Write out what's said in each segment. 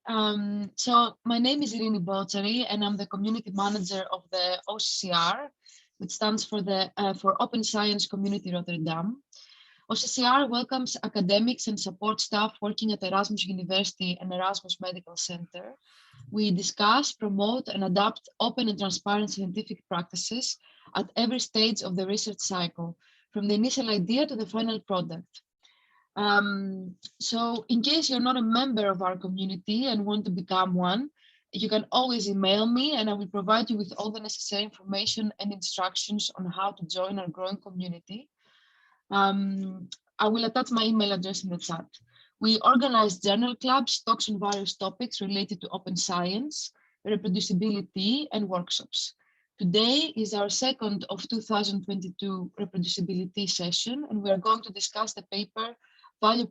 So my name is Eirini Botsari, and I'm the community manager of the OSCR, which stands for for Open Science Community Rotterdam. OSCR welcomes academics and support staff working at Erasmus University and Erasmus Medical Center. We discuss, promote, and adapt open and transparent scientific practices at every stage of the research cycle, from the initial idea to the final product. So in case you're not a member of our community and want to become one, you can always email me and I will provide you with all the necessary information and instructions on how to join our growing community. I will attach my email address in the chat. We organize journal clubs, talks on various topics related to open science, reproducibility, and workshops. Today is our second of 2022 reproducibility session, and we are going to discuss the paper Value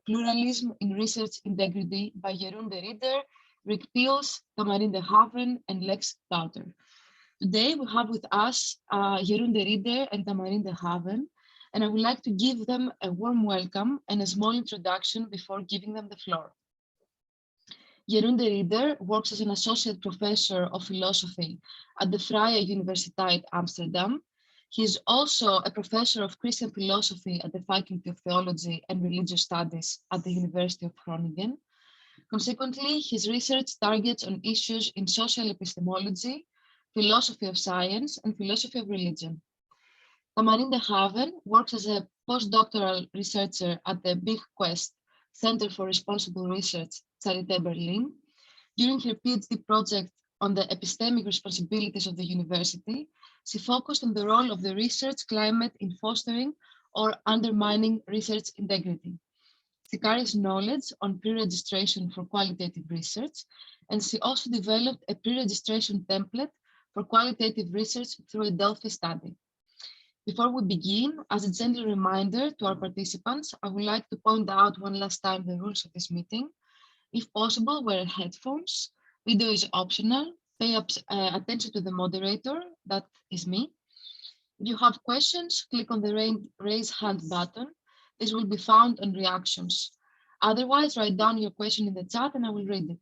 Pluralism in Research Integrity by Jeroen de Ridder, Rick Peels, Tamarinde Haven, and Lex Bouter. Today we have with us Jeroen de Ridder and Tamarinde Haven, and I would like to give them a warm welcome and a small introduction before giving them the floor. Jeroen de Ridder works as an associate professor of philosophy at the Vrije Universiteit Amsterdam. He is also a professor of Christian philosophy at the Faculty of Theology and Religious Studies at the University of Groningen. Consequently, his research targets on issues in social epistemology, philosophy of science, and philosophy of religion. Tamarinde Haven works as a postdoctoral researcher at the Big Quest Center for Responsible Research, Charité Berlin. During her PhD project on the epistemic responsibilities of the university, she focused on the role of the research climate in fostering or undermining research integrity. She carries knowledge on pre-registration for qualitative research, and she also developed a pre-registration template for qualitative research through a Delphi study. Before we begin, as a gentle reminder to our participants, I would like to point out one last time the rules of this meeting. If possible, wear headphones. Video is optional. Pay attention to the moderator, that is me. If you have questions, click on the raise hand button. This will be found on reactions. Otherwise, write down your question in the chat and I will read it.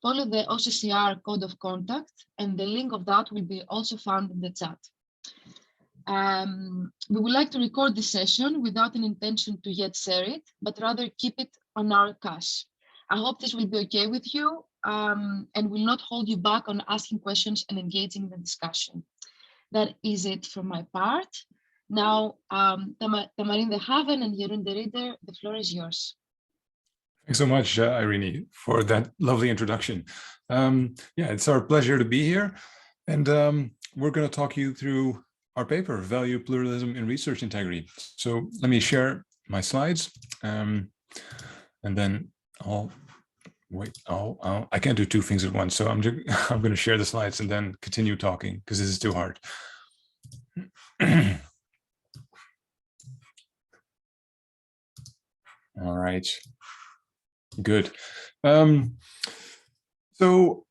Follow the OSCR code of contact, and the link of that will be also found in the chat. We would like to record this session without an intention to yet share it, but rather keep it on our cache. I hope this will be okay with you and will not hold you back on asking questions and engaging in the discussion. That is it from my part. Now, Tamarinde Haven and Jeroen de Ridder, the floor is yours. Thanks so much, Eirini, for that lovely introduction. Yeah, it's our pleasure to be here. And we're going to talk you through our paper, Value Pluralism in Research Integrity. So let me share my slides, and then I'll wait. I can't do two things at once, so I'm going to share the slides and then continue talking because this is too hard. All right, good. So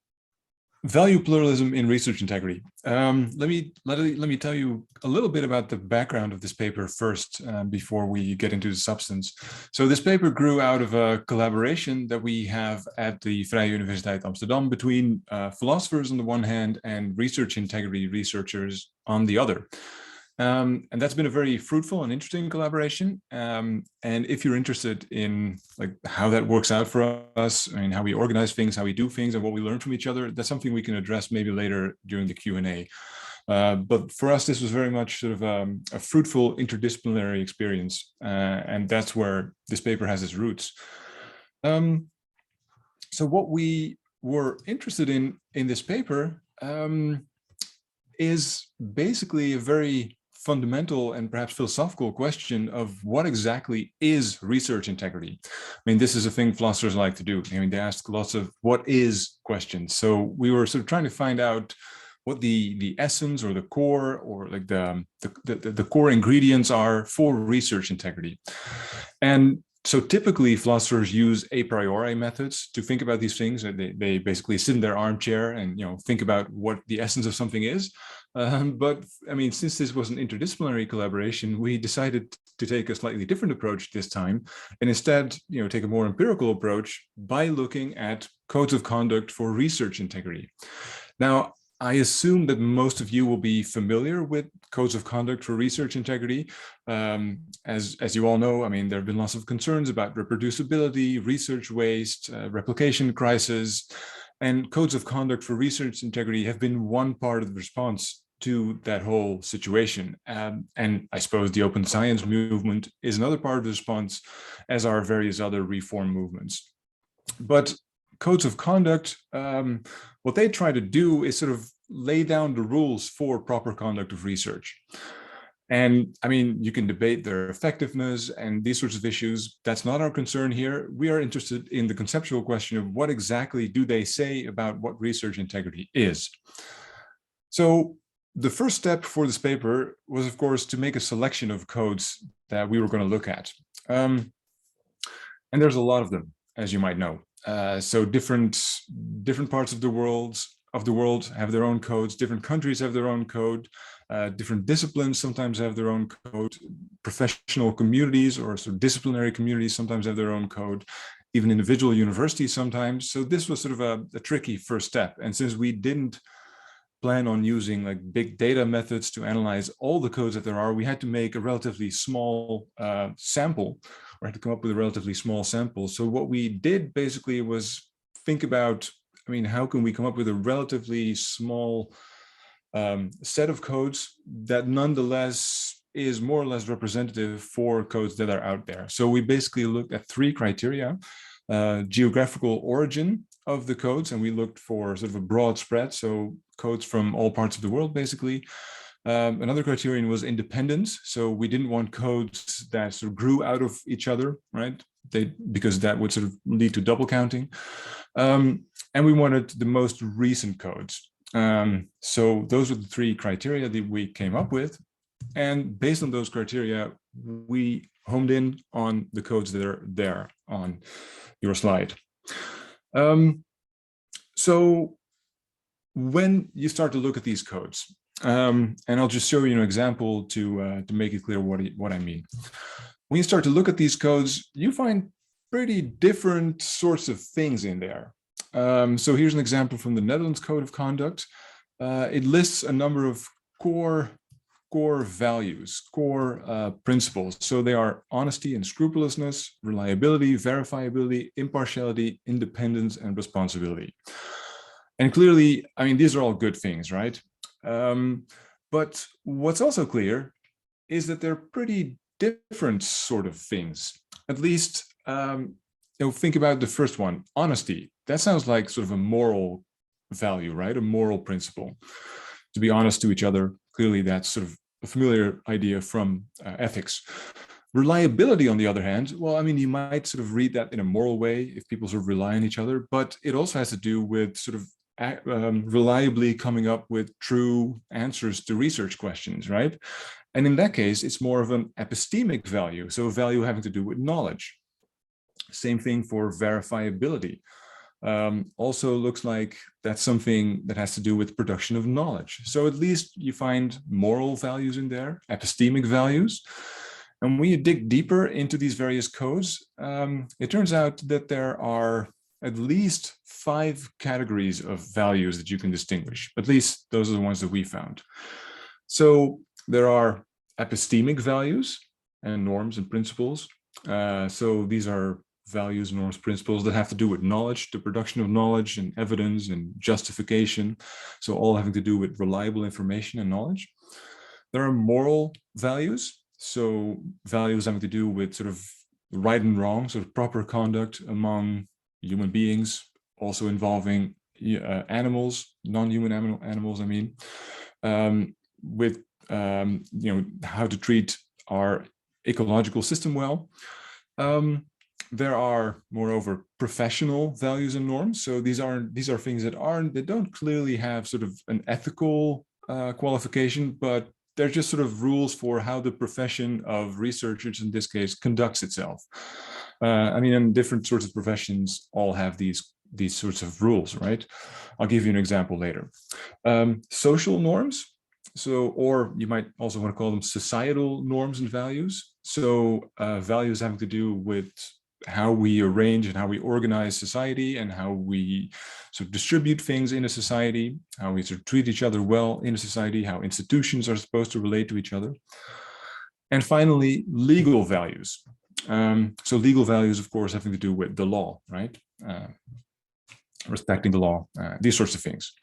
value pluralism in research integrity. Let me tell you a little bit about the background of this paper first, before we get into the substance. So this paper grew out of a collaboration that we have at the Vrije Universiteit Amsterdam between philosophers on the one hand and research integrity researchers on the other. And that's been a very fruitful and interesting collaboration. And if you're interested in like how that works out for us, I mean, how we organize things, how we do things, and what we learn from each other, that's something we can address maybe later during the Q&A. But for us, this was very much sort of a fruitful interdisciplinary experience. And that's where this paper has its roots. So what we were interested in this paper is basically a very fundamental and perhaps philosophical question of what exactly is research integrity. I mean, this is a thing philosophers like to do. I mean, they ask lots of what is questions. So we were sort of trying to find out what the essence or the core or like the core ingredients are for research integrity. And So typically philosophers use a priori methods to think about these things. They basically sit in their armchair and think about what the essence of something is. But I mean, since this was an interdisciplinary collaboration, we decided to take a slightly different approach this time, and instead, take a more empirical approach by looking at codes of conduct for research integrity. Now, I assume that most of you will be familiar with codes of conduct for research integrity. As you all know, I mean, there have been lots of concerns about reproducibility, research waste, replication crisis, and codes of conduct for research integrity have been one part of the response to that whole situation. And I suppose the open science movement is another part of the response, as are various other reform movements. But codes of conduct, what they try to do is sort of lay down the rules for proper conduct of research. And I mean, you can debate their effectiveness and these sorts of issues. That's not our concern here. We are interested in the conceptual question of what exactly do they say about what research integrity is. So the first step for this paper was, of course, to make a selection of codes that we were going to look at. And there's a lot of them, as you might know. So different parts of the world have their own codes. Different countries have their own code. Different disciplines sometimes have their own code. Professional communities or sort of disciplinary communities sometimes have their own code. Even individual universities sometimes. So this was sort of a tricky first step. And since we didn't plan on using like big data methods to analyze all the codes that there are, we had to make a relatively small sample, or had to come up with a relatively small sample. So what we did basically was think about, I mean, how can we come up with a relatively small set of codes that nonetheless is more or less representative for codes that are out there. So we basically looked at 3 criteria: geographical origin of the codes, and we looked for sort of a broad spread, so codes from all parts of the world, basically. Another criterion was independence. So we didn't want codes that sort of grew out of each other, right? Because that would sort of lead to double counting. And we wanted the most recent codes. So those are the 3 criteria that we came up with. And based on those criteria, we homed in on the codes that are there on your slide. So when you start to look at these codes, and I'll just show you an example to make it clear what I mean. When you start to look at these codes, you find pretty different sorts of things in there. So here's an example from the Netherlands Code of Conduct. It lists a number of core values, core principles. So they are honesty and scrupulousness, reliability, verifiability, impartiality, independence, and responsibility. And clearly, I mean, these are all good things, right? But what's also clear is that they're pretty different sort of things. At least, think about the first one, honesty. That sounds like sort of a moral value, right? A moral principle. To be honest to each other, clearly that's sort of a familiar idea from ethics. Reliability, on the other hand, well, I mean, you might sort of read that in a moral way if people sort of rely on each other, but it also has to do with sort of reliably coming up with true answers to research questions, right? And in that case, it's more of an epistemic value, so a value having to do with knowledge. Same thing for verifiability. Also looks like that's something that has to do with production of knowledge. So at least you find moral values in there, epistemic values. And when you dig deeper into these various codes, it turns out that there are at least 5 categories of values that you can distinguish. At least those are the ones that we found. So there are epistemic values and norms and principles. So these are values, norms, principles that have to do with knowledge, the production of knowledge and evidence and justification. So all having to do with reliable information and knowledge. There are moral values. So values having to do with sort of right and wrong, sort of proper conduct among human beings, also involving animals, non-human animals, I mean, with, how to treat our ecological system well. There are, moreover, professional values and norms. So these are things that don't clearly have sort of an ethical qualification, but they're just sort of rules for how the profession of researchers, in this case, conducts itself. I mean, and different sorts of professions all have these sorts of rules, right? I'll give you an example later. Social norms. So, or you might also want to call them societal norms and values. So values having to do with how we arrange and how we organize society and how we sort of distribute things in a society, how we sort of treat each other well in a society, how institutions are supposed to relate to each other. And finally, legal values. So legal values, of course, having to do with the law, right? Respecting the law, these sorts of things.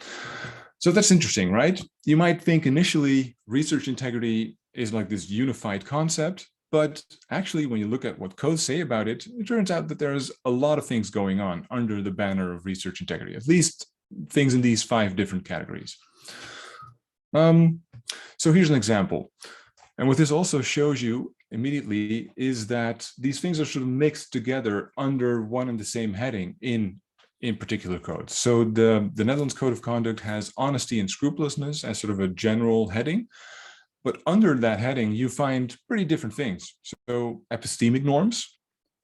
So that's interesting, right? You might think initially research integrity is like this unified concept, but actually when you look at what codes say about it, it turns out that there's a lot of things going on under the banner of research integrity, at least things in these 5 different categories. So here's an example. And what this also shows you immediately is that these things are sort of mixed together under one and the same heading in particular codes. So the Netherlands Code of Conduct has honesty and scrupulousness as sort of a general heading, but under that heading, you find pretty different things. So epistemic norms,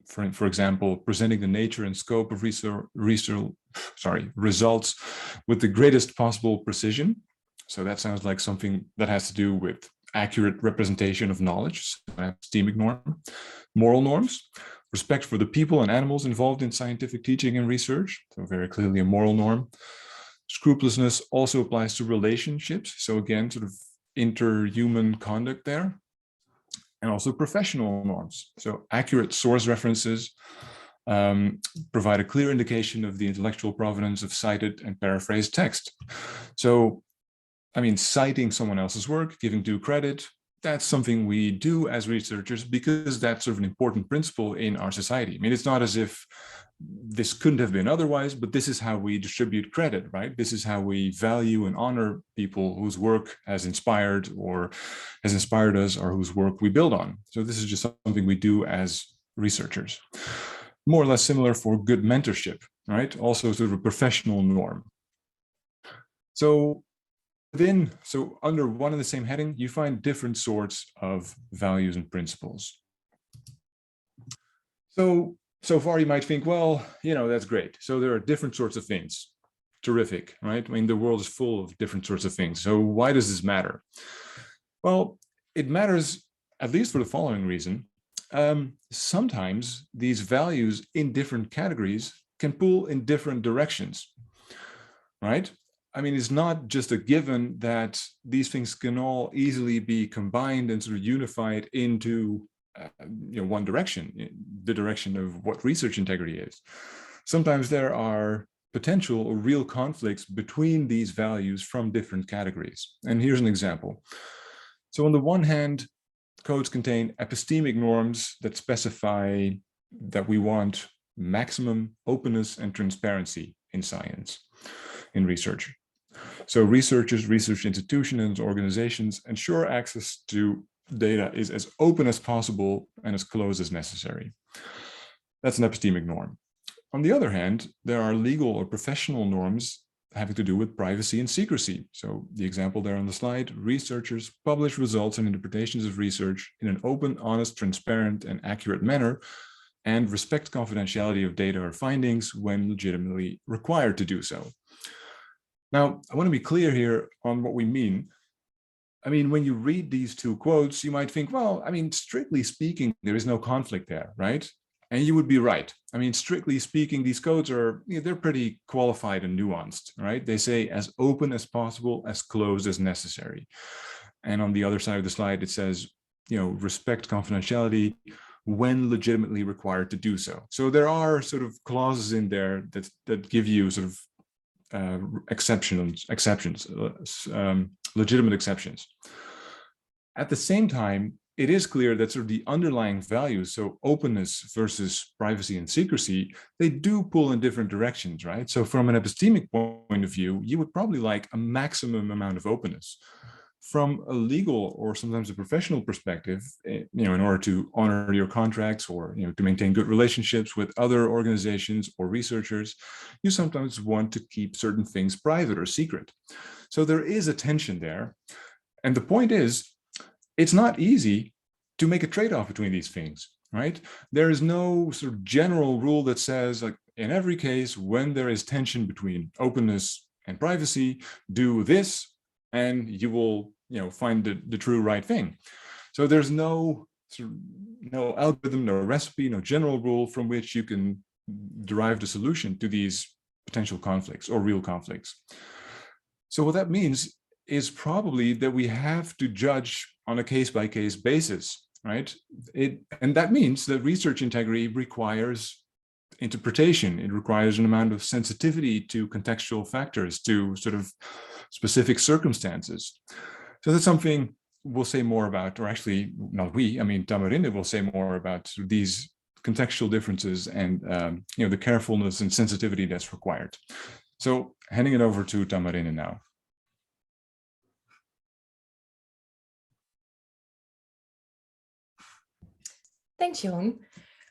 for example, presenting the nature and scope of results with the greatest possible precision. So that sounds like something that has to do with accurate representation of knowledge, so epistemic norm. Moral norms, respect for the people and animals involved in scientific teaching and research, so very clearly a moral norm. Scrupulousness also applies to relationships, so again, sort of interhuman conduct there. And also professional norms, so accurate source references provide a clear indication of the intellectual provenance of cited and paraphrased text. So, I mean, citing someone else's work, giving due credit, that's something we do as researchers because that's sort of an important principle in our society. I mean, it's not as if this couldn't have been otherwise, but this is how we distribute credit, right? This is how we value and honor people whose work has inspired us or whose work we build on. So this is just something we do as researchers. More or less similar for good mentorship, right? Also sort of a professional norm. So under one and the same heading, you find different sorts of values and principles. So far you might think, well, that's great. So there are different sorts of things. Terrific, right? I mean, the world is full of different sorts of things. So why does this matter? Well, it matters at least for the following reason. Sometimes these values in different categories can pull in different directions, right? I mean, it's not just a given that these things can all easily be combined and sort of unified into one direction, the direction of what research integrity is. Sometimes there are potential or real conflicts between these values from different categories. And here's an example. So on the one hand, codes contain epistemic norms that specify that we want maximum openness and transparency in science, in research. So researchers, research institutions, and organizations ensure access to data is as open as possible and as close as necessary. That's an epistemic norm. On the other hand, there are legal or professional norms having to do with privacy and secrecy. So the example there on the slide, researchers publish results and interpretations of research in an open, honest, transparent, and accurate manner, and respect confidentiality of data or findings when legitimately required to do so. Now, I want to be clear here on what we mean. I mean, when you read these two quotes, you might think, well, I mean, strictly speaking, there is no conflict there, right? And you would be right. I mean, strictly speaking, these codes are, they're pretty qualified and nuanced, right? They say as open as possible, as closed as necessary. And on the other side of the slide, it says, respect confidentiality when legitimately required to do so. So there are sort of clauses in there that give you sort of legitimate exceptions. At the same time, it is clear that sort of the underlying values, so openness versus privacy and secrecy, they do pull in different directions, right? So from an epistemic point of view, you would probably like a maximum amount of openness. From a legal or sometimes a professional perspective, in order to honor your contracts or to maintain good relationships with other organizations or researchers, you sometimes want to keep certain things private or secret. So there is a tension there. And the point is, it's not easy to make a trade-off between these things. right? There is no sort of general rule that says, like, in every case, when there is tension between openness and privacy, do this and you will, find the true right thing. So there's no algorithm, no recipe, no general rule from which you can derive the solution to these potential conflicts or real conflicts. So what that means is probably that we have to judge on a case-by-case basis, right? And that means that research integrity requires interpretation. It requires an amount of sensitivity to contextual factors, to sort of specific circumstances. So that's something we'll say more about, or actually not we, I mean, Tamarinde will say more about these contextual differences and the carefulness and sensitivity that's required. So handing it over to Tamarinde now. Thanks, Jeroen.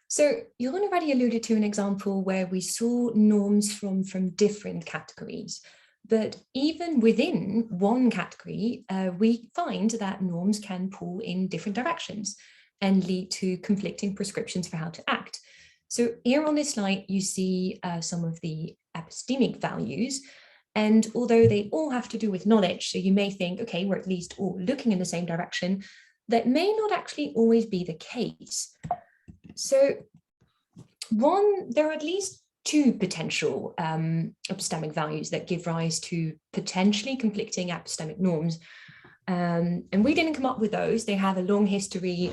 So Jeroen already alluded to an example where we saw norms from different categories. But even within one category, we find that norms can pull in different directions and lead to conflicting prescriptions for how to act. So here on this slide, you see some of the epistemic values. And although they all have to do with knowledge, so you may think, okay, we're at least all looking in the same direction, that may not actually always be the case. So there are at least two potential epistemic values that give rise to potentially conflicting epistemic norms. And we didn't come up with those. They have a long history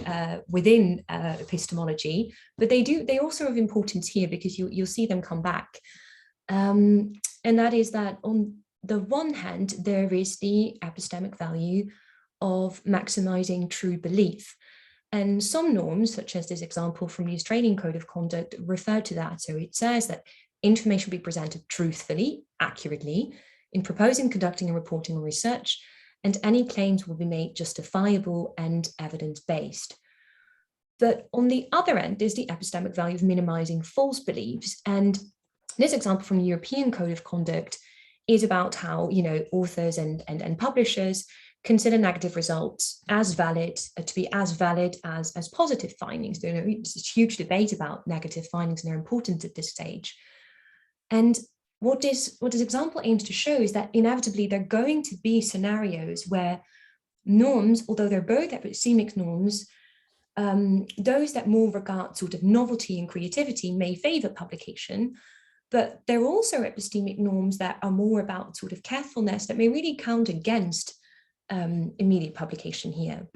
within epistemology, but they also have importance here because you'll see them come back. And that is that on the one hand, there is the epistemic value of maximizing true belief. And some norms, such as this example from the Australian Code of Conduct, refer to that. So it says that information will be presented truthfully, accurately, in proposing, conducting, and reporting on research, and any claims will be made justifiable and evidence-based. But on the other end is the epistemic value of minimizing false beliefs. And this example from the European Code of Conduct is about how, authors and publishers consider negative results as valid, to be as valid as positive findings. There's a huge debate about negative findings and they're important at this stage. And what this example aims to show is that inevitably there are going to be scenarios where norms, although they're both epistemic norms, those that more regard sort of novelty and creativity may favor publication, but there are also epistemic norms that are more about sort of carefulness that may really count against immediate publication here.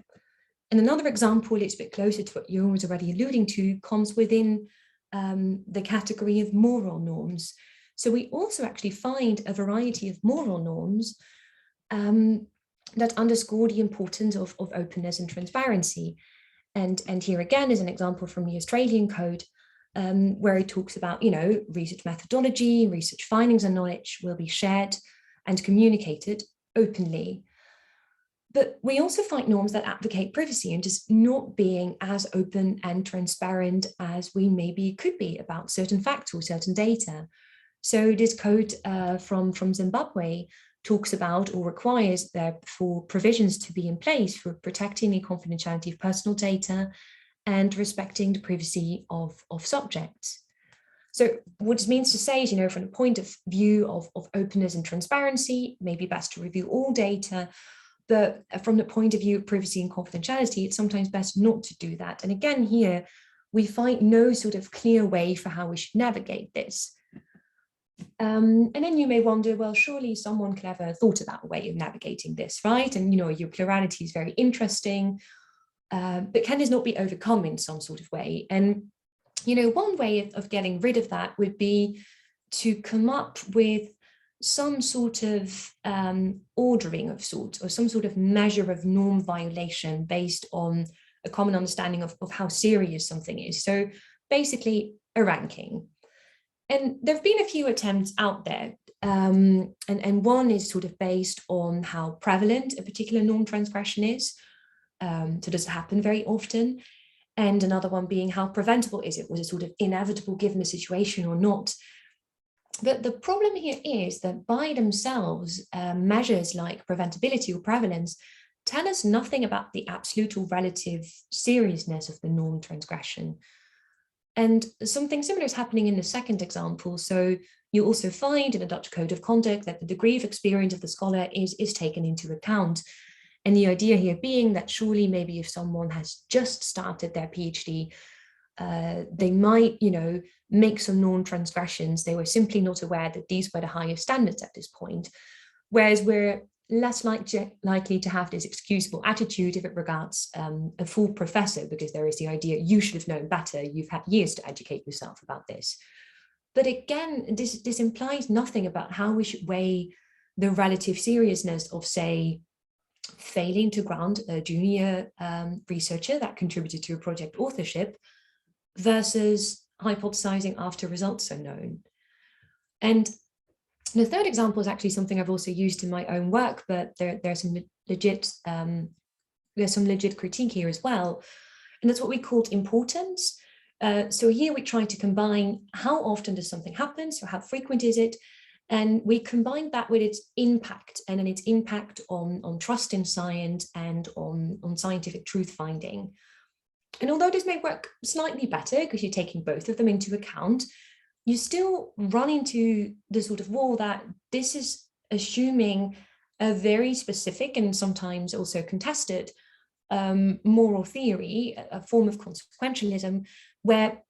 And another example, it's a bit closer to what Jeroen was already alluding to, comes within the category of moral norms. So we also actually find a variety of moral norms that underscore the importance of openness and transparency. And here again is an example from the Australian Code where it talks about, research methodology, research findings and knowledge will be shared and communicated openly. But we also find norms that advocate privacy and just not being as open and transparent as we maybe could be about certain facts or certain data. So this code from Zimbabwe talks about or requires for provisions to be in place for protecting the confidentiality of personal data and respecting the privacy of subjects. So what this means to say is, from the point of view of openness and transparency, it may be best to review all data, but from the point of view of privacy and confidentiality, it's sometimes best not to do that. And again, here, we find no sort of clear way for how we should navigate this. And then you may wonder, well, surely someone clever thought about a way of navigating this, right? And, your plurality is very interesting, but can this not be overcome in some sort of way? And, one way of getting rid of that would be to come up with some sort of ordering of sorts, or some sort of measure of norm violation based on a common understanding of how serious something is. So basically a ranking. And there have been a few attempts out there, and one is sort of based on how prevalent a particular norm transgression is. So does it happen very often? And another one being how preventable is it? Was it sort of inevitable given the situation or not? But the problem here is that by themselves, measures like preventability or prevalence tell us nothing about the absolute or relative seriousness of the norm transgression. And something similar is happening in the second example. So you also find in the Dutch Code of Conduct that the degree of experience of the scholar is taken into account. And the idea here being that surely maybe if someone has just started their PhD, they might, make some norm transgressions. They were simply not aware that these were the highest standards at this point. Whereas we're less likely to have this excusable attitude if it regards a full professor, because there is the idea you should have known better, you've had years to educate yourself about this. But again, this implies nothing about how we should weigh the relative seriousness of, say, failing to grant a junior researcher that contributed to a project authorship versus hypothesizing after results are known. And the third example is actually something I've also used in my own work, but there's some legit critique here as well. And that's what we called importance. So here we try to combine how often does something happen, so how frequent is it, and we combine that with its impact, and then its impact on trust in science and on scientific truth finding. And although this may work slightly better because you're taking both of them into account, you still run into the sort of wall that this is assuming a very specific and sometimes also contested moral theory, a form of consequentialism, where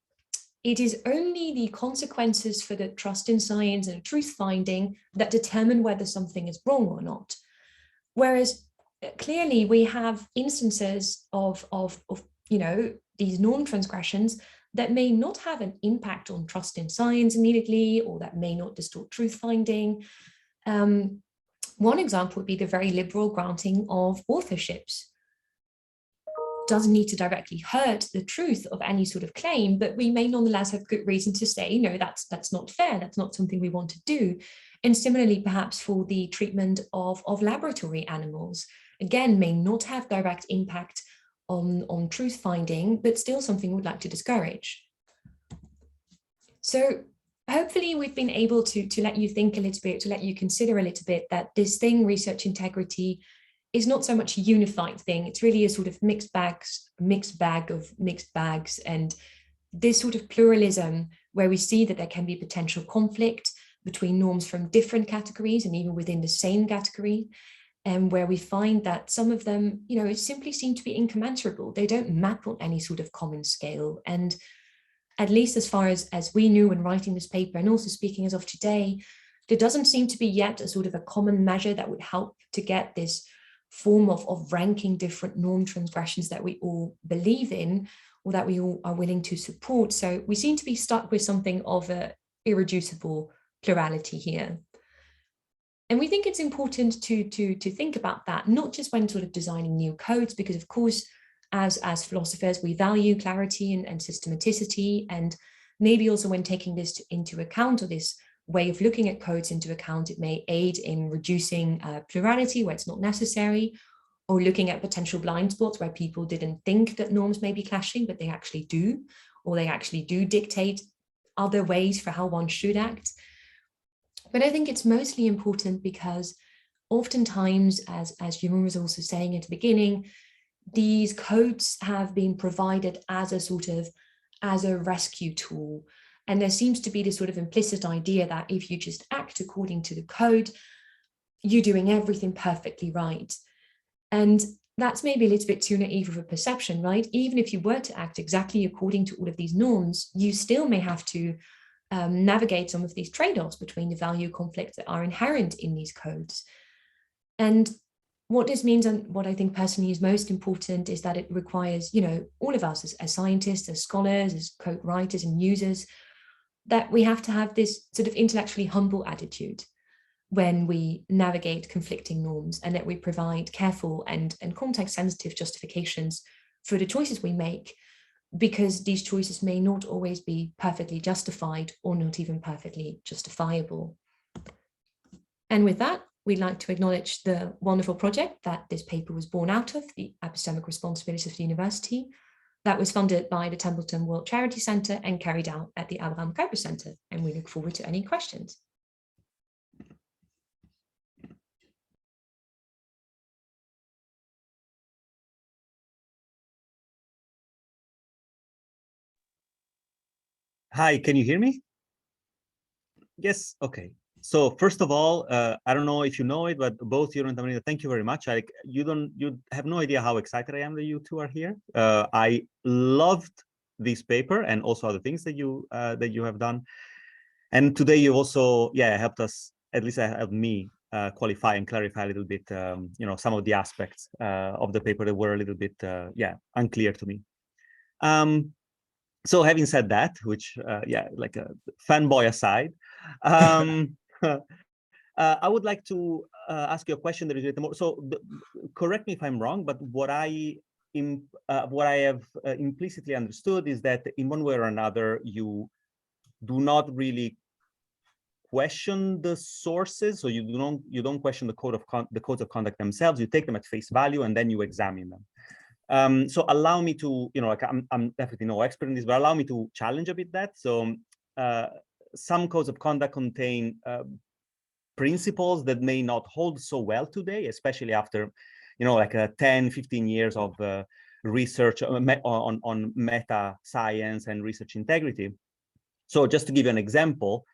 it is only the consequences for the trust in science and truth finding that determine whether something is wrong or not. Whereas clearly we have instances of these norm transgressions that may not have an impact on trust in science immediately, or that may not distort truth finding. One example would be the very liberal granting of authorships. Doesn't need to directly hurt the truth of any sort of claim, but we may nonetheless have good reason to say, no, that's not fair, that's not something we want to do. And similarly, perhaps for the treatment of laboratory animals, again, may not have direct impact on truth finding, but still something we'd like to discourage. So hopefully we've been able to let you think a little bit, to let you consider a little bit that this thing, research integrity, is not so much a unified thing. It's really a sort of mixed bag of mixed bags, and this sort of pluralism where we see that there can be potential conflict between norms from different categories and even within the same category, and where we find that some of them, simply seem to be incommensurable. They don't map on any sort of common scale. And at least as far as we knew when writing this paper, and also speaking as of today, there doesn't seem to be yet a sort of a common measure that would help to get this form of ranking different norm transgressions that we all believe in, or that we all are willing to support. So we seem to be stuck with something of an irreducible plurality here. And we think it's important to think about that, not just when sort of designing new codes, because of course, as philosophers, we value clarity and systematicity, and maybe also when taking this into account, or this way of looking at codes into account, it may aid in reducing plurality where it's not necessary, or looking at potential blind spots where people didn't think that norms may be clashing, but they actually do, or they actually do dictate other ways for how one should act. But I think it's mostly important because oftentimes, as Jeroen was also saying at the beginning, these codes have been provided as a rescue tool. And there seems to be this sort of implicit idea that if you just act according to the code, you're doing everything perfectly right. And that's maybe a little bit too naive of a perception, right? Even if you were to act exactly according to all of these norms, you still may have to navigate some of these trade-offs between the value conflicts that are inherent in these codes. And what this means, and what I think personally is most important, is that it requires, all of us as scientists, as scholars, as code writers and users, that we have to have this sort of intellectually humble attitude when we navigate conflicting norms, and that we provide careful and context-sensitive justifications for the choices we make, because these choices may not always be perfectly justified or not even perfectly justifiable. And with that, we'd like to acknowledge the wonderful project that this paper was born out of, the Epistemic Responsibilities of the University, that was funded by the Templeton World Charity Centre and carried out at the Abraham Kuyper Centre. And we look forward to any questions. Hi, can you hear me? Yes, okay. So first of all, I don't know if you know it, but both you and Tamarinde, thank you very much. You have no idea how excited I am that you two are here. I loved this paper and also other things that you have done. And today you also, helped us, at least helped me qualify and clarify a little bit, some of the aspects of the paper that were a little bit, unclear to me. So having said that, which, like a fanboy aside, I would like to ask you a question that is a little more. So correct me if I'm wrong, but what I have implicitly understood is that in one way or another, you do not really question the sources, so you don't question the codes of conduct themselves. You take them at face value and then you examine them. So allow me to, like I'm definitely no expert in this, but allow me to challenge a bit that. So some codes of conduct contain principles that may not hold so well today, especially after, like 10, 15 years of research on meta science and research integrity. So just to give you an example,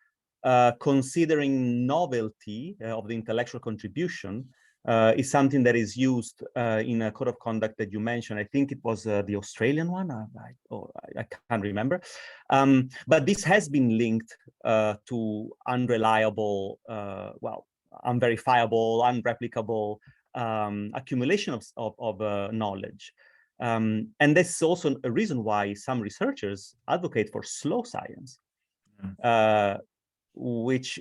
considering novelty of the intellectual contribution is something that is used in a code of conduct that you mentioned. I think it was the Australian one. I can't remember. But this has been linked to unreliable, unverifiable, unreplicable accumulation of knowledge. And this is also a reason why some researchers advocate for slow science, which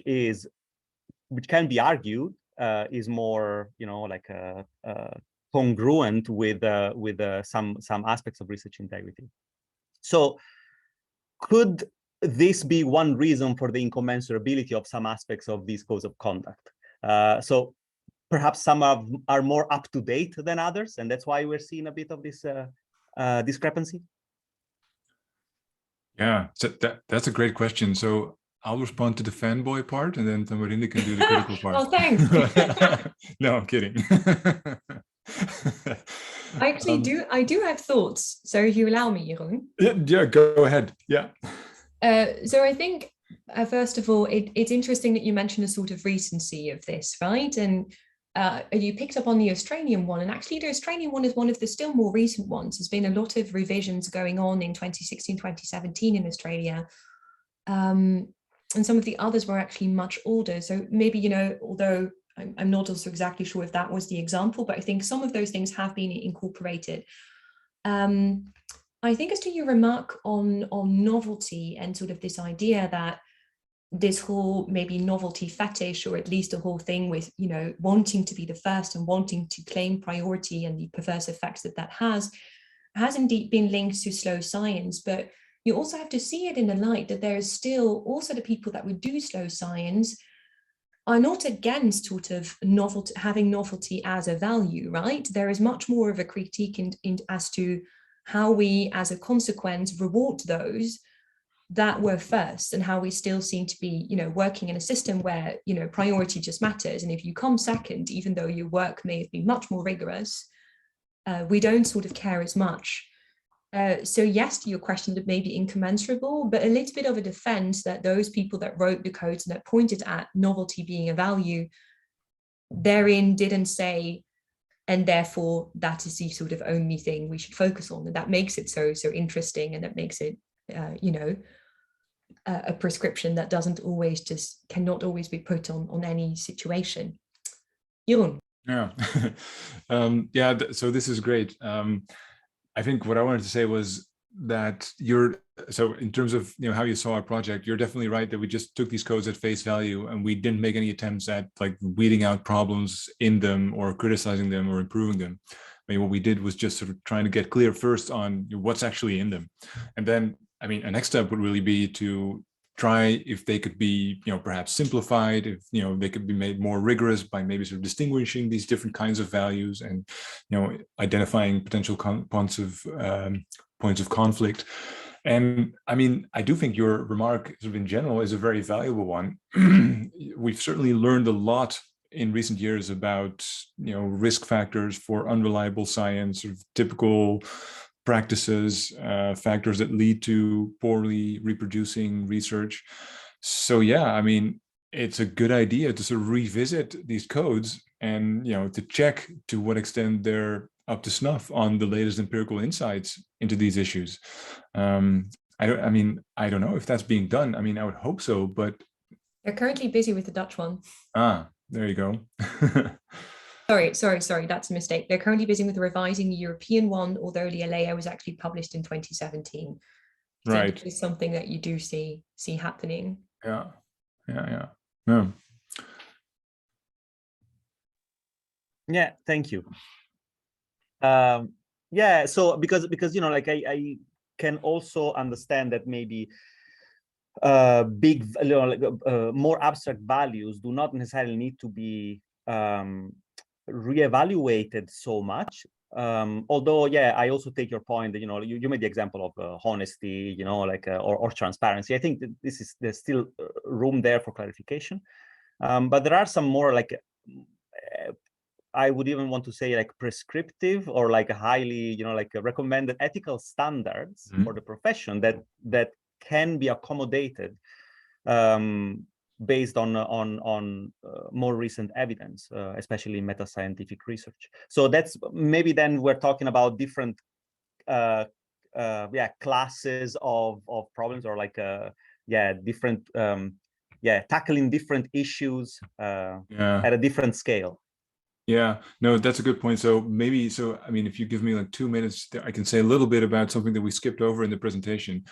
can be argued is more, like congruent with some aspects of research integrity. So could this be one reason for the incommensurability of some aspects of these codes of conduct? So perhaps some are more up to date than others, and that's why we're seeing a bit of this discrepancy. Yeah, so that's a great question. So I'll respond to the fanboy part, and then Tamarinde can do the critical part. Oh, thanks. No, I'm kidding. I actually I do have thoughts. So if you allow me, Jeroen. Yeah, go ahead. Yeah. So I think, first of all, it's interesting that you mentioned a sort of recency of this, right? And you picked up on the Australian one, and actually the Australian one is one of the still more recent ones. There's been a lot of revisions going on in 2016, 2017 in Australia. And some of the others were actually much older. So maybe, although I'm not also exactly sure if that was the example, but I think some of those things have been incorporated. I think as to your remark on novelty and sort of this idea that this whole maybe novelty fetish, or at least a whole thing with, wanting to be the first and wanting to claim priority and the perverse effects that has indeed been linked to slow science. But you also have to see it in the light that there is still also the people that would do slow science are not against sort of novelty, having novelty as a value, right? There is much more of a critique as to how we, as a consequence, reward those that were first, and how we still seem to be, working in a system where, priority just matters. And if you come second, even though your work may have been much more rigorous, we don't sort of care as much. So yes, to your question, that may be incommensurable, but a little bit of a defense that those people that wrote the codes and that pointed at novelty being a value, therein didn't say, and therefore that is the sort of only thing we should focus on. And that makes it so interesting, and that makes it, a prescription that cannot always be put on any situation. Jeroen. Yeah. So this is great. I think what I wanted to say was that so in terms of how you saw our project, you're definitely right that we just took these codes at face value and we didn't make any attempts at like weeding out problems in them or criticizing them or improving them. I mean, what we did was just sort of trying to get clear first on what's actually in them. And then, I mean, a next step would really be to try if they could be, perhaps simplified, if, they could be made more rigorous by maybe sort of distinguishing these different kinds of values and, identifying potential points of conflict. And I mean, I do think your remark sort of in general is a very valuable one. We've certainly learned a lot in recent years about, risk factors for unreliable science, sort of typical practices, factors that lead to poorly reproducing research. So yeah, I mean, it's a good idea to sort of revisit these codes and, you know, to check to what extent they're up to snuff on the latest empirical insights into these issues. I don't know if that's being done. I mean, I would hope so, but they're currently busy with the Dutch one. Ah, there you go. Sorry, that's a mistake. They're currently busy with revising the European one, although the ALLEA was actually published in 2017. So Right. it's something that you do see happening. Yeah. Yeah, thank you. Yeah, so because you know, like I can also understand that maybe big, you know, like more abstract values do not necessarily need to be reevaluated so much. Although, yeah, I also take your point that, you know, you made the example of honesty, you know, like or transparency. I think that there's still room there for clarification. But there are some more like I would even want to say like prescriptive or like a highly, you know, like a recommended ethical standards for the profession that can be accommodated based on more recent evidence, especially meta-scientific research. So that's maybe then we're talking about different classes of problems, or like different tackling different issues at a different scale. Yeah, no, that's a good point. So maybe, I mean, if you give me like 2 minutes, I can say a little bit about something that we skipped over in the presentation,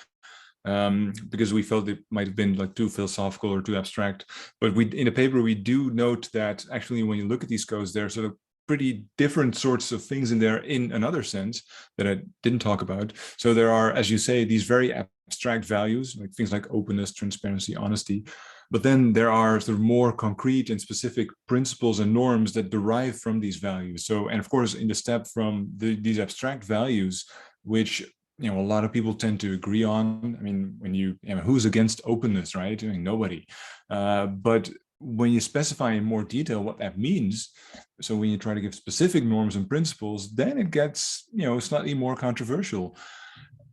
because we felt it might have been like too philosophical or too abstract. But in the paper, we do note that actually, when you look at these codes, there are sort of pretty different sorts of things in there in another sense that I didn't talk about. So there are, as you say, these very abstract values, like things like openness, transparency, honesty. But then there are sort of more concrete and specific principles and norms that derive from these values. So, and of course, in the step from these abstract values, which, you know, a lot of people tend to agree on. I mean, when you know, who's against openness, right? I mean, nobody. But when you specify in more detail what that means, so when you try to give specific norms and principles, then it gets, you know, slightly more controversial.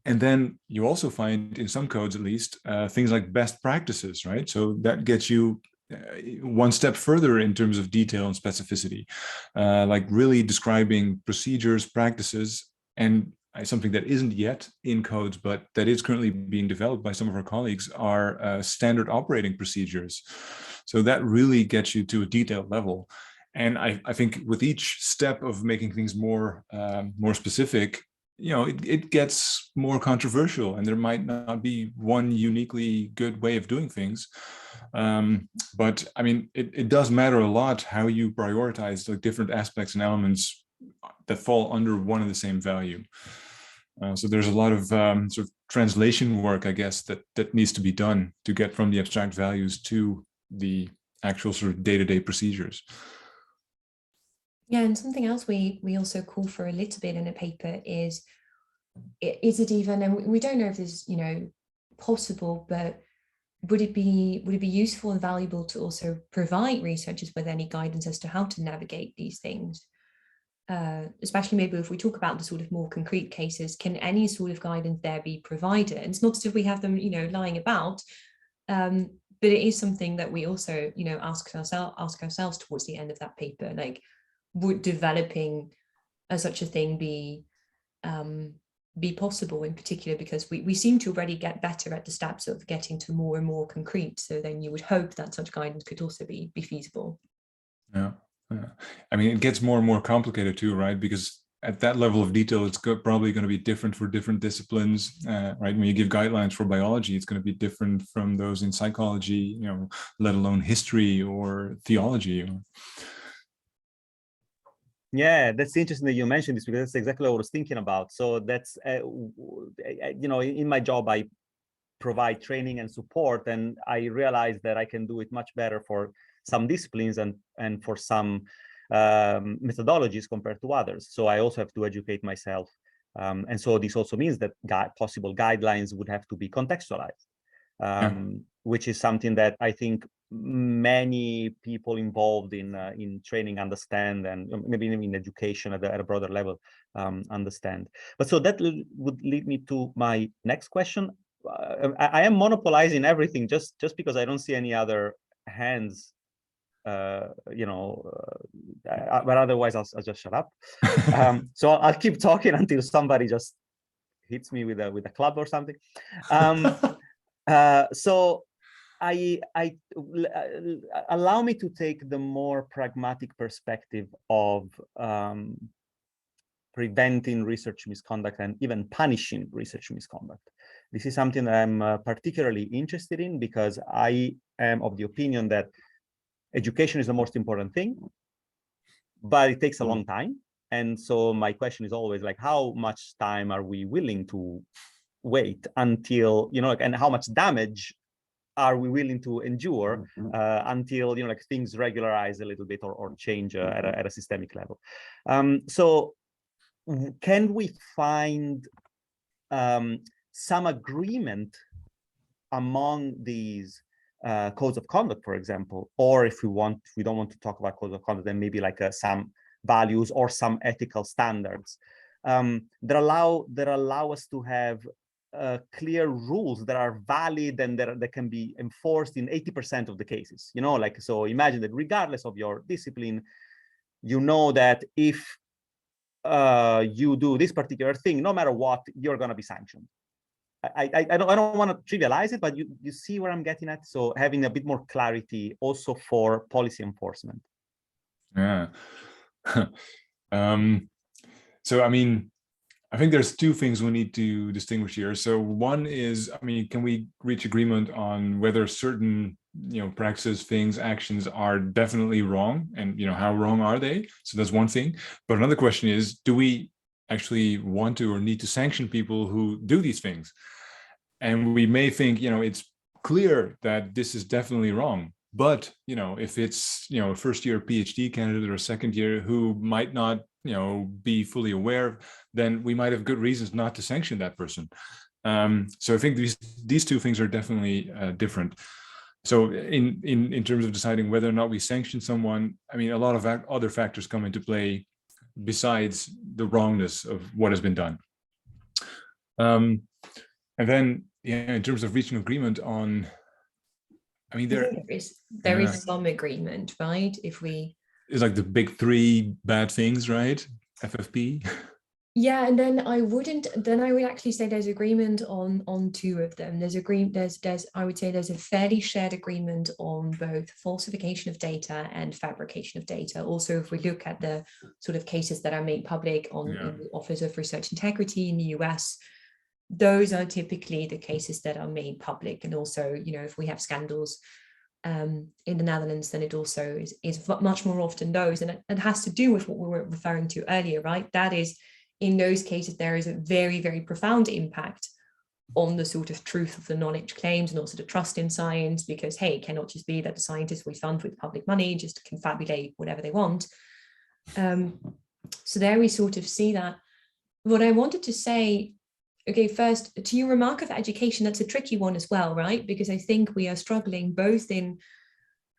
And then you also find, in some codes at least, things like best practices, right? So that gets you one step further in terms of detail and specificity, like really describing procedures, practices, and something that isn't yet in codes, but that is currently being developed by some of our colleagues, are standard operating procedures. So that really gets you to a detailed level. And I think with each step of making things more specific, you know, it gets more controversial, and there might not be one uniquely good way of doing things. But I mean, it does matter a lot how you prioritize the different aspects and elements that fall under one and the same value. So there's a lot of sort of translation work, I guess, that needs to be done to get from the abstract values to the actual sort of day-to-day procedures. Yeah, and something else we also call for a little bit in a paper is it even, and we don't know if this is, you know, possible, but would it be useful and valuable to also provide researchers with any guidance as to how to navigate these things? Especially maybe if we talk about the sort of more concrete cases, can any sort of guidance there be provided? And it's not as if we have them, you know, lying about, but it is something that we also, you know, ask ourselves towards the end of that paper, like, would developing such a thing be possible, in particular because we seem to already get better at the steps of getting to more and more concrete. So then you would hope that such guidance could also be feasible. Yeah. I mean, it gets more and more complicated too, right? Because at that level of detail, it's probably going to be different for different disciplines, right? When you give guidelines for biology, it's going to be different from those in psychology, you know, let alone history or theology. Yeah, that's interesting that you mentioned this, because that's exactly what I was thinking about. So that's, you know, in my job, I provide training and support, and I realize that I can do it much better for some disciplines and for some methodologies compared to others. So I also have to educate myself. And so this also means that possible guidelines would have to be contextualized. which is something that I think many people involved in training understand, and maybe even in education at a broader level understand. But so that would lead me to my next question. I am monopolizing everything just because I don't see any other hands, but otherwise I'll just shut up. So I'll keep talking until somebody just hits me with a club or something. So allow me to take the more pragmatic perspective of preventing research misconduct and even punishing research misconduct. This is something that I'm particularly interested in, because I am of the opinion that education is the most important thing, but it takes a long time. And so my question is always like, how much time are we willing to wait until, and how much damage are we willing to endure until, things regularize a little bit or change at a systemic level? So can we find some agreement among these codes of conduct, for example, or if we don't want to talk about codes of conduct, then maybe like some values or some ethical standards that allow us to have clear rules that are valid and that can be enforced in 80% of the cases. So imagine that regardless of your discipline, that if you do this particular thing, no matter what, you're going to be sanctioned. I don't want to trivialize it, but you see where I'm getting at. So having a bit more clarity also for policy enforcement. Yeah. So, I mean, I think there's two things we need to distinguish here. So one is, I mean, can we reach agreement on whether certain, practices, things, actions are definitely wrong, and, how wrong are they? So that's one thing. But another question is, do we actually want to or need to sanction people who do these things? And we may think, it's clear that this is definitely wrong. But, if it's, a first-year PhD candidate or a second year who might not, be fully aware, then we might have good reasons not to sanction that person. So I think these two things are definitely different. So in terms of deciding whether or not we sanction someone, I mean, a lot of other factors come into play besides the wrongness of what has been done. And then, in terms of reaching agreement on, I mean, there is some agreement, right? It's like the big three bad things, right? FFP. Yeah, and then I would actually say there's agreement on two of them. I would say there's a fairly shared agreement on both falsification of data and fabrication of data. Also, if we look at the sort of cases that are made public in the Office of Research Integrity in the US, those are typically the cases that are made public. And also, if we have scandals in the Netherlands, then it also is much more often those. And it has to do with what we were referring to earlier, right? That is, in those cases, there is a very, very profound impact on the sort of truth of the knowledge claims and also the trust in science, because, hey, it cannot just be that the scientists we fund with public money just confabulate whatever they want. So there we sort of see that. What I wanted to say, okay, first, to your remark of education, that's a tricky one as well, right? Because I think we are struggling both in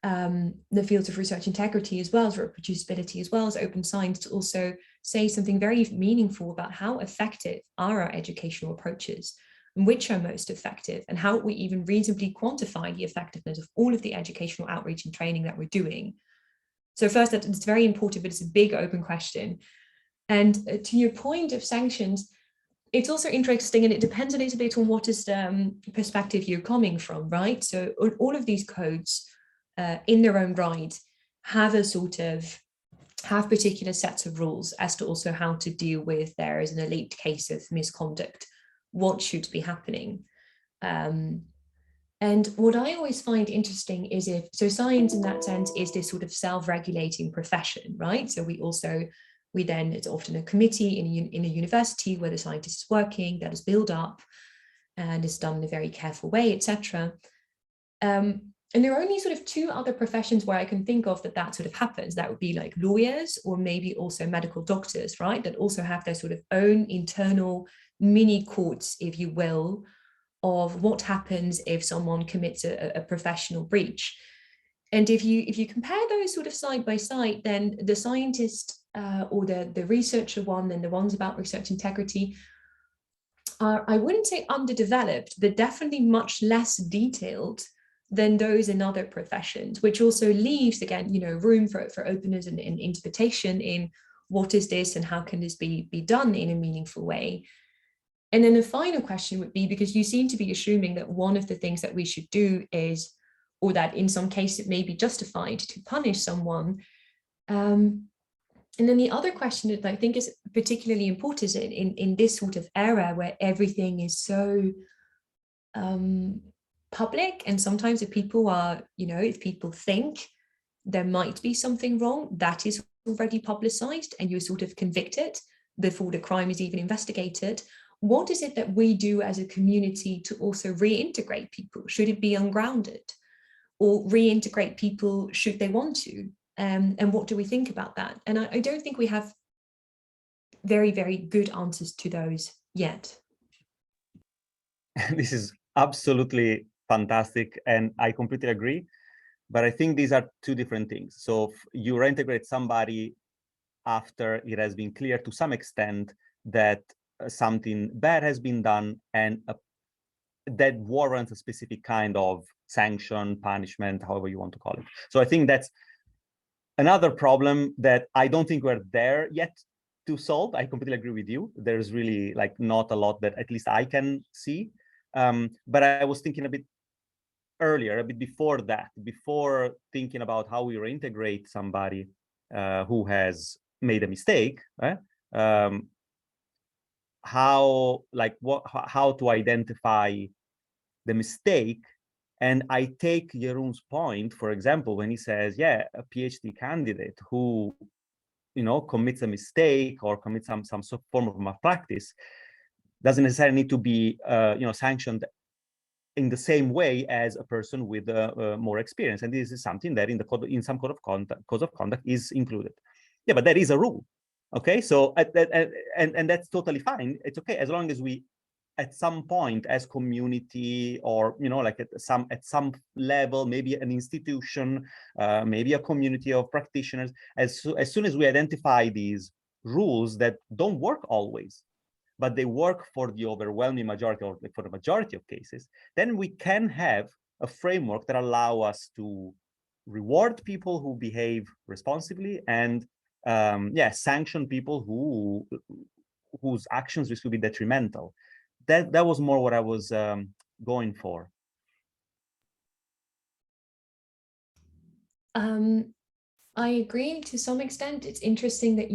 the fields of research integrity as well as reproducibility, as well as open science, to also say something very meaningful about how effective are our educational approaches and which are most effective, and how we even reasonably quantify the effectiveness of all of the educational outreach and training that we're doing. So first, it's very important, but it's a big open question. And to your point of sanctions, it's also interesting, and it depends a little bit on what is the perspective you're coming from, right? So all of these codes in their own right have particular sets of rules as to also how to deal with, there is an elite case of misconduct, what should be happening. And what I always find interesting is science in that sense is this sort of self-regulating profession, right? So it's often a committee in a university where the scientist is working, that is built up and is done in a very careful way, etc. And there are only sort of two other professions where I can think of that sort of happens. That would be like lawyers, or maybe also medical doctors, right? That also have their sort of own internal mini courts, if you will, of what happens if someone commits a professional breach. And if you compare those sort of side by side, then the scientist or the researcher one and the ones about research integrity are, I wouldn't say underdeveloped, but definitely much less detailed than those in other professions, which also leaves, again, room for openness and interpretation in what is this and how can this be done in a meaningful way. And then the final question would be, because you seem to be assuming that one of the things that we should do is, or that in some case it may be justified to punish someone. And then the other question that I think is particularly important is in this sort of era where everything is so public, and sometimes if people are, if people think there might be something wrong, that is already publicized and you're sort of convicted before the crime is even investigated. What is it that we do as a community to also reintegrate people? Should it be ungrounded? Or reintegrate people should they want to? And what do we think about that? And I don't think we have very, very good answers to those yet. This is absolutely fantastic, and I completely agree. But I think these are two different things. So you reintegrate somebody after it has been clear to some extent that something bad has been done and that warrants a specific kind of sanction, punishment, however you want to call it. So I think that's another problem that I don't think we're there yet to solve. I completely agree with you. There's really not a lot that at least I can see. But I was thinking a bit earlier, a bit before that, before thinking about how we reintegrate somebody who has made a mistake, how to identify the mistake. And I take Jeroen's point, for example, when he says, yeah, a PhD candidate who, commits a mistake or commits some form of malpractice doesn't necessarily need to be, sanctioned in the same way as a person with more experience. And this is something that in some code of conduct is included. Yeah, but there is a rule. Okay, so and that's totally fine. It's okay as long as we, at some point, as community, or at some level, maybe an institution, maybe a community of practitioners, as soon as we identify these rules that don't work always, but they work for the overwhelming majority, or for the majority of cases, then we can have a framework that allow us to reward people who behave responsibly and sanction people whose actions risk to be detrimental. That was more what I was going for. I agree to some extent. It's interesting that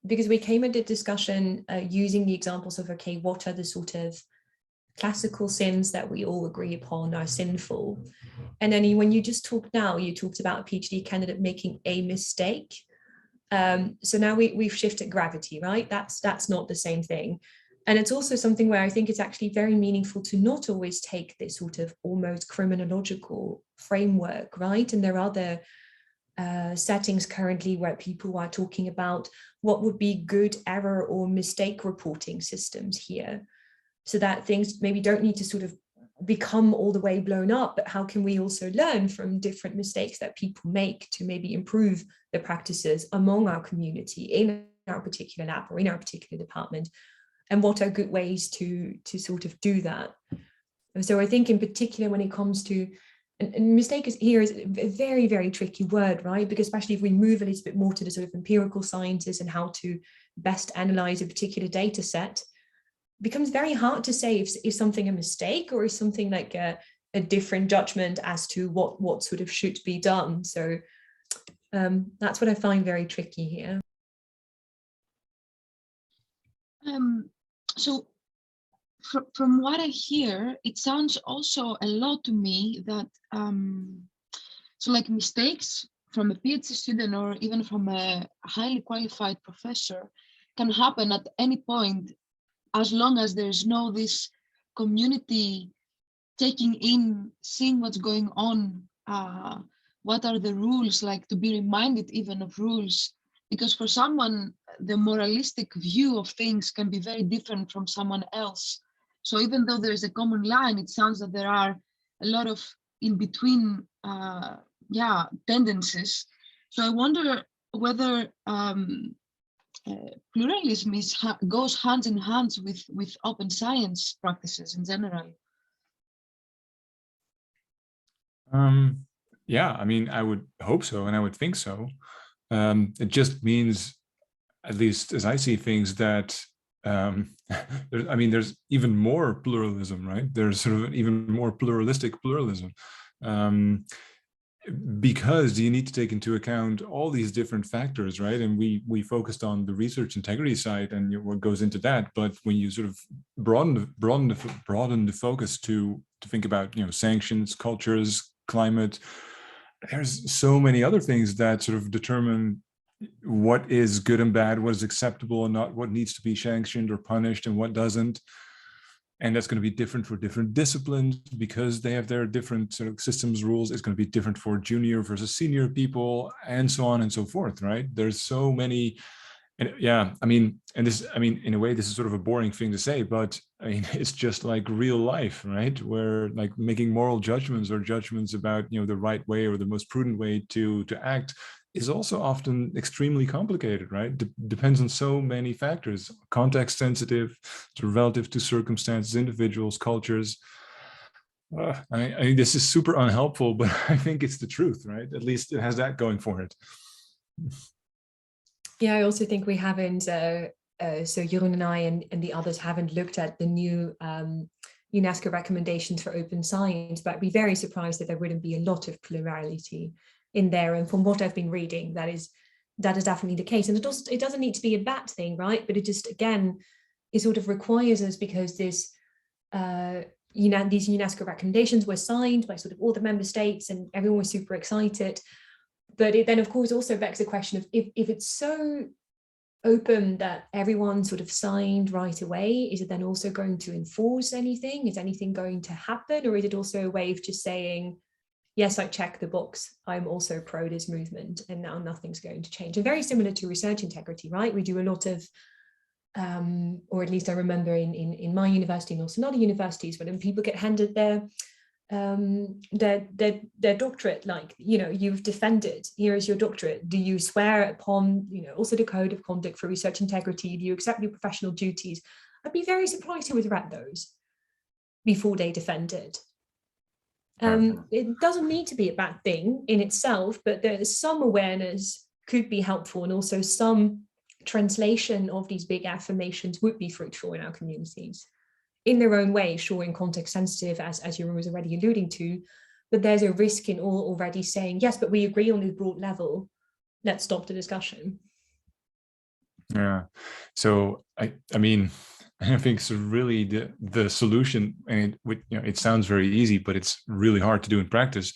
because we came at the discussion using the examples of, okay, what are the sort of classical sins that we all agree upon are sinful? And then when you just talked now, you talked about a PhD candidate making a mistake. So now we've shifted gravity, right? That's not the same thing. And it's also something where I think it's actually very meaningful to not always take this sort of almost criminological framework, right? And there are other settings currently where people are talking about what would be good error or mistake reporting systems here, so that things maybe don't need to sort of become all the way blown up, but how can we also learn from different mistakes that people make to maybe improve the practices among our community in our particular lab or in our particular department, and what are good ways to sort of do that. So I think in particular when it comes to, and mistake here is a very, very tricky word, right? Because especially if we move a little bit more to the sort of empirical sciences and how to best analyze a particular data set, it becomes very hard to say if is something a mistake or is something like a different judgment as to what sort of should be done. So that's what I find very tricky here. So from what I hear, it sounds also a lot to me that so like mistakes from a PhD student or even from a highly qualified professor can happen at any point, as long as there's no this community taking in, seeing what's going on, what are the rules, like to be reminded even of rules. Because for someone, the moralistic view of things can be very different from someone else. So even though there's a common line, it sounds that there are a lot of in between tendencies. So I wonder whether pluralism goes hand in hand with open science practices in general. Yeah, I mean, I would hope so, and I would think so. It just means, at least as I see things, that there's even more pluralism, right? There's sort of an even more pluralistic pluralism. Because you need to take into account all these different factors, right? And we focused on the research integrity side and what goes into that. But when you sort of broaden the focus to think about, sanctions, cultures, climate, there's so many other things that sort of determine what is good and bad, what is acceptable and not, what needs to be sanctioned or punished and what doesn't. And that's going to be different for different disciplines because they have their different sort of systems rules. It's going to be different for junior versus senior people and so on and so forth, right? There's so many, and yeah, in a way, this is sort of a boring thing to say, but it's just like real life, right? Where like making moral judgments or judgments about, the right way or the most prudent way to act is also often extremely complicated, right? Depends on so many factors, context sensitive, relative to circumstances, individuals, cultures. This is super unhelpful, but I think it's the truth, right? At least it has that going for it. Yeah, I also think we haven't, so Jeroen and I and the others haven't looked at the new UNESCO recommendations for open science, but I'd be very surprised that there wouldn't be a lot of plurality in there. And from what I've been reading, that is definitely the case. And it doesn't need to be a bad thing, right? But it just, again, it sort of requires us, because this, these UNESCO recommendations were signed by sort of all the member states and everyone was super excited. But it then, of course, also begs the question of if it's so open that everyone sort of signed right away, is it then also going to enforce anything? Is anything going to happen? Or is it also a way of just saying, yes, I check the box, I'm also pro this movement, and now nothing's going to change? And very similar to research integrity, right? We do a lot of, or at least I remember in my university and also in other universities, when people get handed their doctorate, like, you've defended, here is your doctorate. Do you swear upon, also the code of conduct for research integrity? Do you accept your professional duties? I'd be very surprised who would read those before they defended. It doesn't need to be a bad thing in itself, but there's some awareness could be helpful, and also some translation of these big affirmations would be fruitful in our communities in their own way, sure, in context sensitive, as Jeroen was already alluding to, but there's a risk in all already saying, yes, but we agree on this broad level, let's stop the discussion. Yeah, so I think it's really the solution, and it sounds very easy, but it's really hard to do in practice.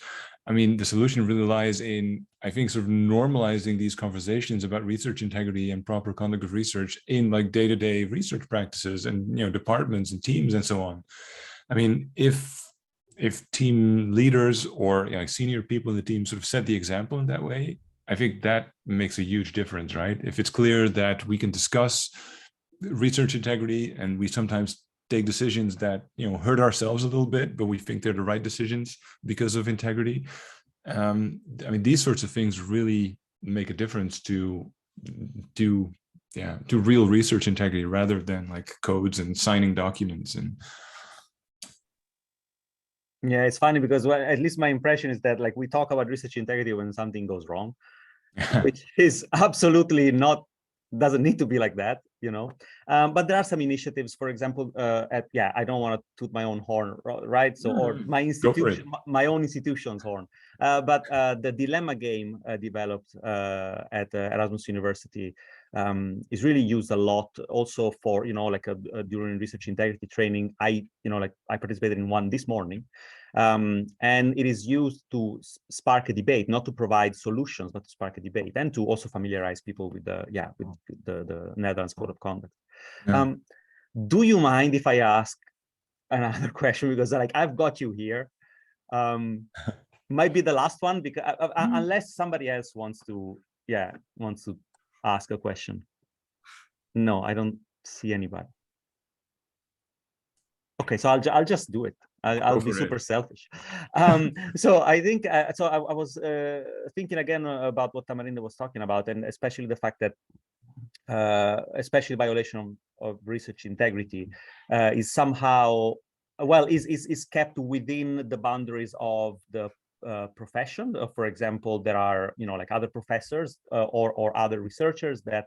The solution really lies in, I think, sort of normalizing these conversations about research integrity and proper conduct of research in like day-to-day research practices and departments and teams and so on. If team leaders or senior people in the team sort of set the example in that way, I think that makes a huge difference, right? If it's clear that we can discuss research integrity and we sometimes take decisions that hurt ourselves a little bit, but we think they're the right decisions because of integrity. These sorts of things really make a difference to real research integrity, rather than like codes and signing documents. And yeah, it's funny because, well, at least my impression is that like we talk about research integrity when something goes wrong, which is absolutely not, doesn't need to be like that, but there are some initiatives, for example, I don't want to toot my own horn, right? So, or my institution, my own institution's horn, but the dilemma game developed at Erasmus University is really used a lot also for, during research integrity training. I participated in one this morning. And it is used to spark a debate, not to provide solutions, but to spark a debate, and to also familiarize people with the Netherlands Code of Conduct. Yeah. Do you mind if I ask another question? Because I've got you here. Might be the last one, because unless somebody else wants to ask a question. No, I don't see anybody. Okay, so I'll just do it. I'll be super selfish. So I think I was thinking again about what Tamarinde was talking about, and especially the fact that especially violation of research integrity is somehow, well, is kept within the boundaries of the profession. For example, there are, you know, like other professors or other researchers that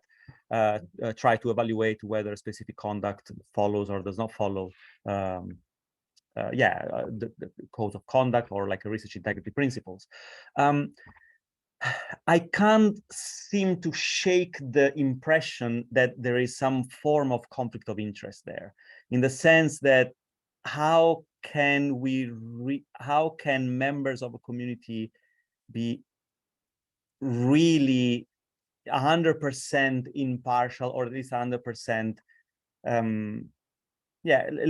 try to evaluate whether specific conduct follows or does not follow the code of conduct or like a research integrity principles. I can't seem to shake the impression that there is some form of conflict of interest there, in the sense that how can members of a community be really 100% impartial, or at least 100%,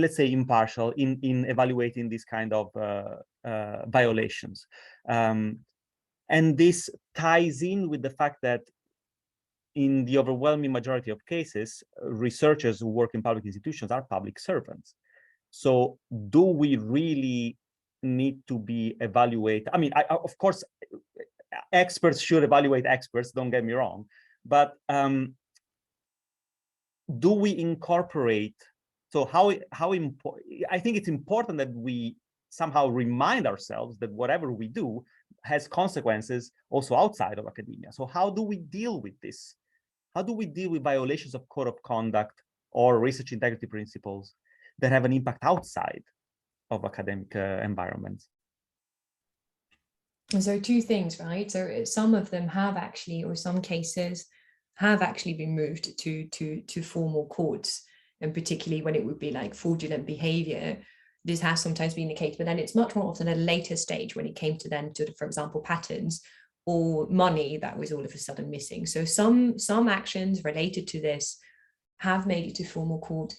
let's say impartial in evaluating these kind of violations. And this ties in with the fact that in the overwhelming majority of cases, researchers who work in public institutions are public servants. So do we really need to be evaluated? I mean, of course, experts should evaluate experts, don't get me wrong, but do we incorporate, so how important, I think it's important that we somehow remind ourselves that whatever we do has consequences also outside of academia. So how do we deal with this? How do we deal with violations of code of conduct or research integrity principles that have an impact outside of academic environments? So two things, right? So some of them have actually, or some cases have actually been moved to formal courts, and particularly when it would be like fraudulent behavior. This has sometimes been the case, but then it's much more often at a later stage when it came to then, to, for example, patents or money that was all of a sudden missing. So some actions related to this have made it to formal court.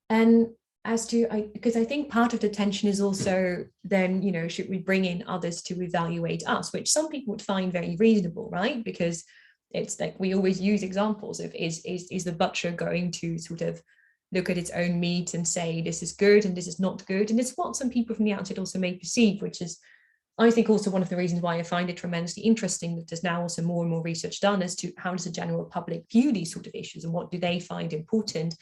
And as to, because I think part of the tension is also then, you know, should we bring in others to evaluate us, which some people would find very reasonable, right? Because it's like, we always use examples of is the butcher going to sort of look at its own meat and say this is good and this is not good. And it's what some people from the outside also may perceive, which is, I think, also one of the reasons why I find it tremendously interesting that there's now also more and more research done as to how does the general public view these sort of issues and what do they find important.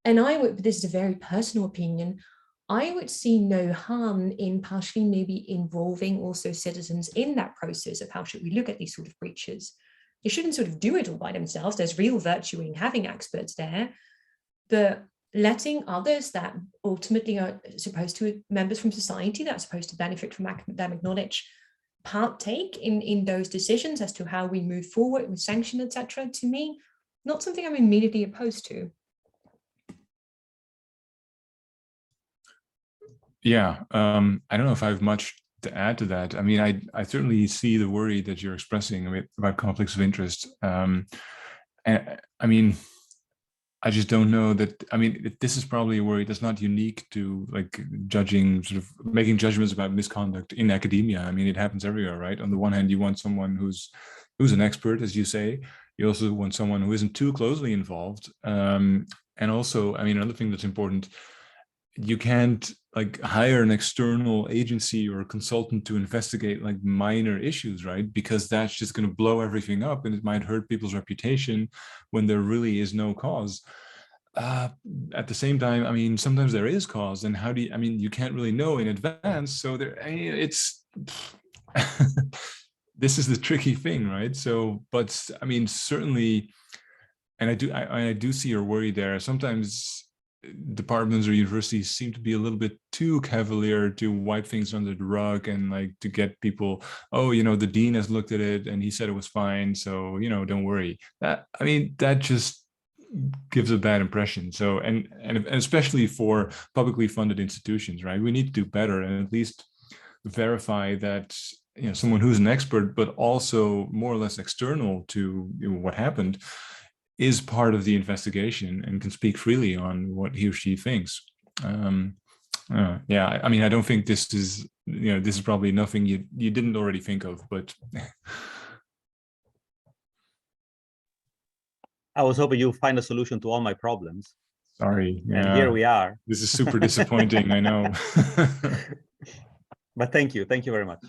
And I would, this is a very personal opinion, I would see no harm in partially maybe involving also citizens in that process of how should we look at these sort of breaches. You shouldn't sort of do it all by themselves. There's real virtue in having experts there, but letting others that ultimately are supposed to, members from society that are supposed to benefit from academic knowledge, partake in those decisions as to how we move forward with sanction, etc. To me, not something I'm immediately opposed to. Yeah, I don't know if I have much to add to that. I mean, I certainly see the worry that you're expressing about conflicts of interest. And I mean, I just don't know that. I mean, this is probably a worry that's not unique to like judging, sort of making judgments about misconduct in academia. I mean, it happens everywhere, right? On the one hand, you want someone who's an expert, as you say. You also want someone who isn't too closely involved. And also, I mean, another thing that's important, you can't like hire an external agency or a consultant to investigate like minor issues, right? Because that's just going to blow everything up and it might hurt people's reputation when there really is no cause. At the same time, I mean, sometimes there is cause, and how do you, I mean, you can't really know in advance. So there, it's, this is the tricky thing, right? So, but I mean, certainly, and I do see your worry there. Sometimes departments or universities seem to be a little bit too cavalier to wipe things under the rug and like to get people, oh, you know, the dean has looked at it and he said it was fine, so, you know, don't worry. That, I mean, that just gives a bad impression. So, and especially for publicly funded institutions, right? We need to do better and at least verify that, you know, someone who's an expert, but also more or less external to, you know, what happened, is part of the investigation and can speak freely on what he or she thinks. Yeah, I mean, I don't think this is, you know, this is probably nothing you didn't already think of, but. I was hoping you'll find a solution to all my problems. Sorry. Yeah. And here we are. This is super disappointing, I know. But thank you very much.